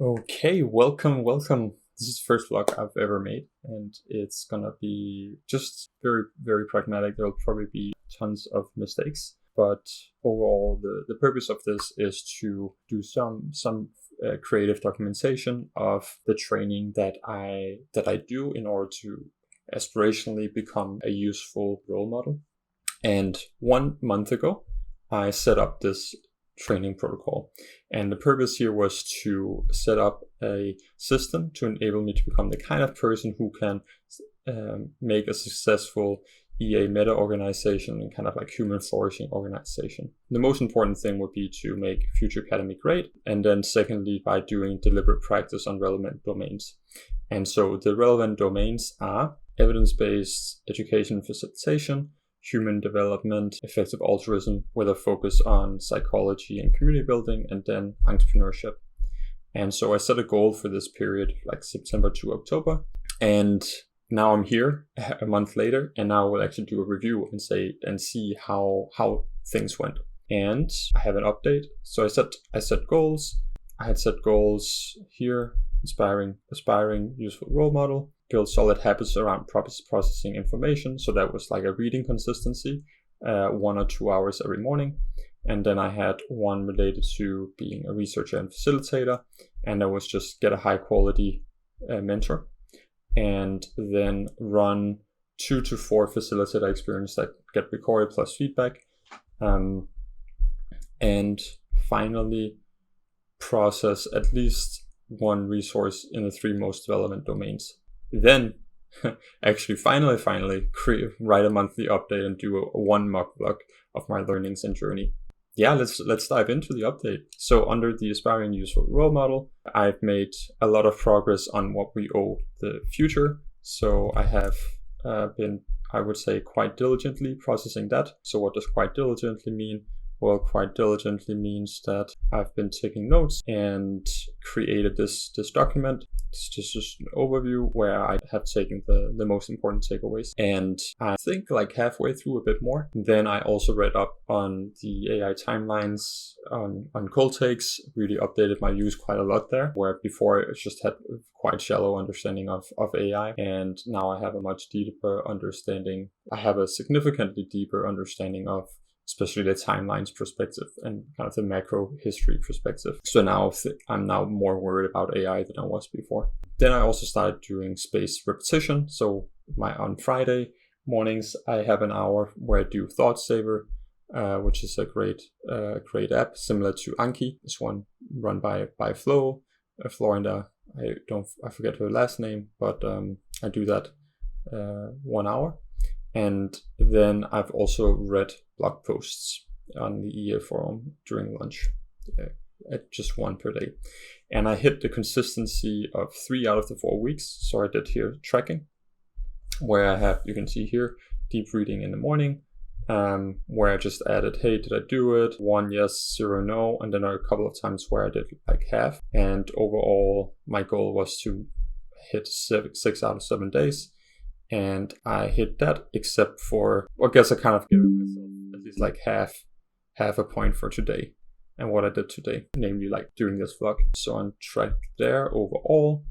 Okay, welcome. This is the first vlog I've ever made, and it's gonna be just very, very pragmatic. There'll probably be tons of mistakes, but overall, the purpose of this is to do some creative documentation of the training that I do in order to aspirationally become a useful role model. And 1 month ago, I set up this training protocol. And the purpose here was to set up a system to enable me to become the kind of person who can make a successful EA meta organization and kind of like human flourishing organization. The most important thing would be to make Future Academy great. And then secondly, by doing deliberate practice on relevant domains. And so the relevant domains are evidence-based education facilitation, human development, effective altruism with a focus on psychology and community building, and then entrepreneurship. And so I set a goal for this period, like September to October. And now I'm here a month later, and now we'll actually do a review and see how things went. And I have an update. So I set goals. I had set goals here: aspiring useful role model, build solid habits around processing information. So that was like a reading consistency, 1 or 2 hours every morning. And then I had one related to being a researcher and facilitator. And that was just get a high quality mentor, and then run 2 to 4 facilitator experiences that get recorded plus feedback. And finally, process at least one resource in the 3 most relevant domains. Then actually finally write a monthly update and do a 1 mock vlog of my learnings and journey. Yeah, let's dive into the update. So under the aspiring useful role model, I've made a lot of progress on what we owe the future. So I have been, I would say, quite diligently processing that. So what does quite diligently mean? Well, quite diligently means that I've been taking notes and created this document. It's just an overview where I have taken the most important takeaways. And I think like halfway through a bit more. Then I also read up on the AI timelines, on cold takes, really updated my views quite a lot there, where before I just had quite shallow understanding of AI. And now I have a much deeper understanding. I have a significantly deeper understanding of especially the timelines perspective and kind of the macro history perspective. So now I'm now more worried about AI than I was before. Then I also started doing spaced repetition. So on Friday mornings, I have an hour where I do Thought Saver, which is a great app similar to Anki. This one run by Florinda. I forget her last name, but I do that 1 hour. And then I've also read blog posts on the EA forum during lunch, at just 1 per day. And I hit the consistency of 3 out of the 4 weeks. So I did here tracking, where I have, you can see here, deep reading in the morning, where I just added, hey, did I do it? 1 yes, 0 no. And then there are a couple of times where I did like half. And overall, my goal was to hit 6 out of 7 days. And I hit that, except for, well, I guess I kind of given myself at least like half a point for today and what I did today, namely like doing this vlog. So on track there overall.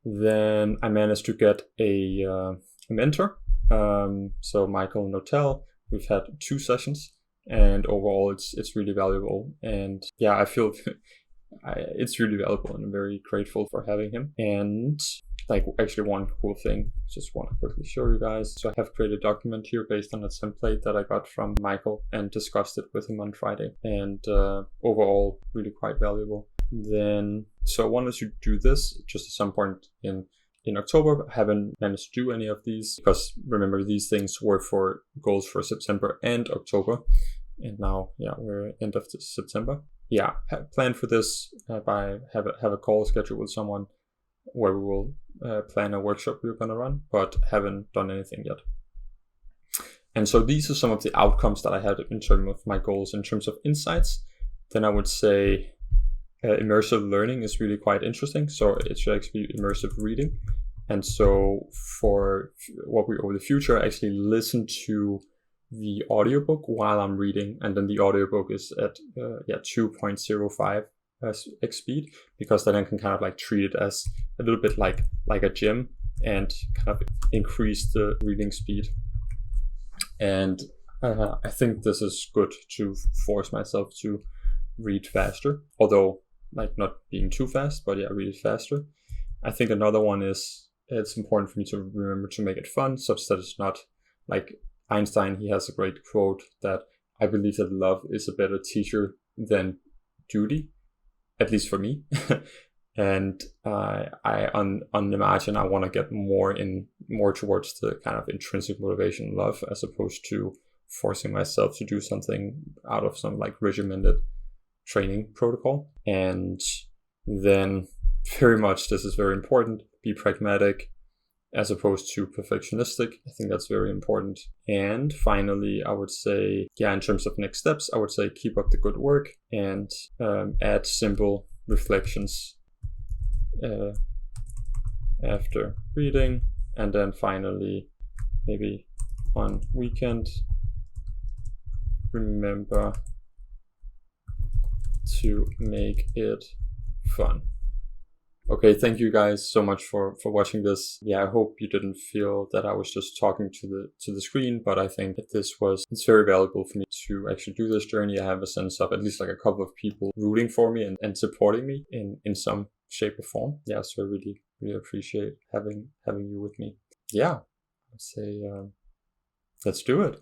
Then I managed to get a mentor. So Michael Notel, we've had 2 sessions, and overall it's really valuable. And yeah, I feel it's really valuable, and I'm very grateful for having him. And like actually one cool thing, just want to quickly show you guys. So I have created a document here based on a template that I got from Michael and discussed it with him on Friday, and overall really quite valuable. Then, so I wanted to do this just at some point in October. I haven't managed to do any of these because remember, these things were for goals for September and October. And now, yeah, we're end of September. Yeah, plan for this. Have a call scheduled with someone where we will plan a workshop we're going to run, but haven't done anything yet. And so these are some of the outcomes that I had in terms of my goals. In terms of insights, then I would say immersive learning is really quite interesting. So it should actually be immersive reading. And so for what we owe the future, I actually listen to the audiobook while I'm reading, and then the audiobook is at 2.05 speed, because then I can kind of like treat it as a little bit like a gym and kind of increase the reading speed. And I think this is good to force myself to read faster, although like not being too fast, but yeah, read it faster. I think another one is it's important for me to remember to make it fun, such that it's not like Einstein. He has a great quote that I believe that love is a better teacher than duty, at least for me. And I on the margin, I want to get more towards the kind of intrinsic motivation, love, as opposed to forcing myself to do something out of some like regimented training protocol. And then very much, this is very important, be pragmatic as opposed to perfectionistic. I think that's very important. And finally, I would say, yeah, in terms of next steps, I would say keep up the good work and add simple reflections after reading. And then finally, maybe on weekend, remember to make it fun. Okay, thank you guys so much for watching this. Yeah, I hope you didn't feel that I was just talking to the screen, but I think that it's very valuable for me to actually do this journey. I have a sense of at least like a couple of people rooting for me and supporting me in some shape or form. Yeah, so I really, really appreciate having you with me. Yeah, I'd say let's do it.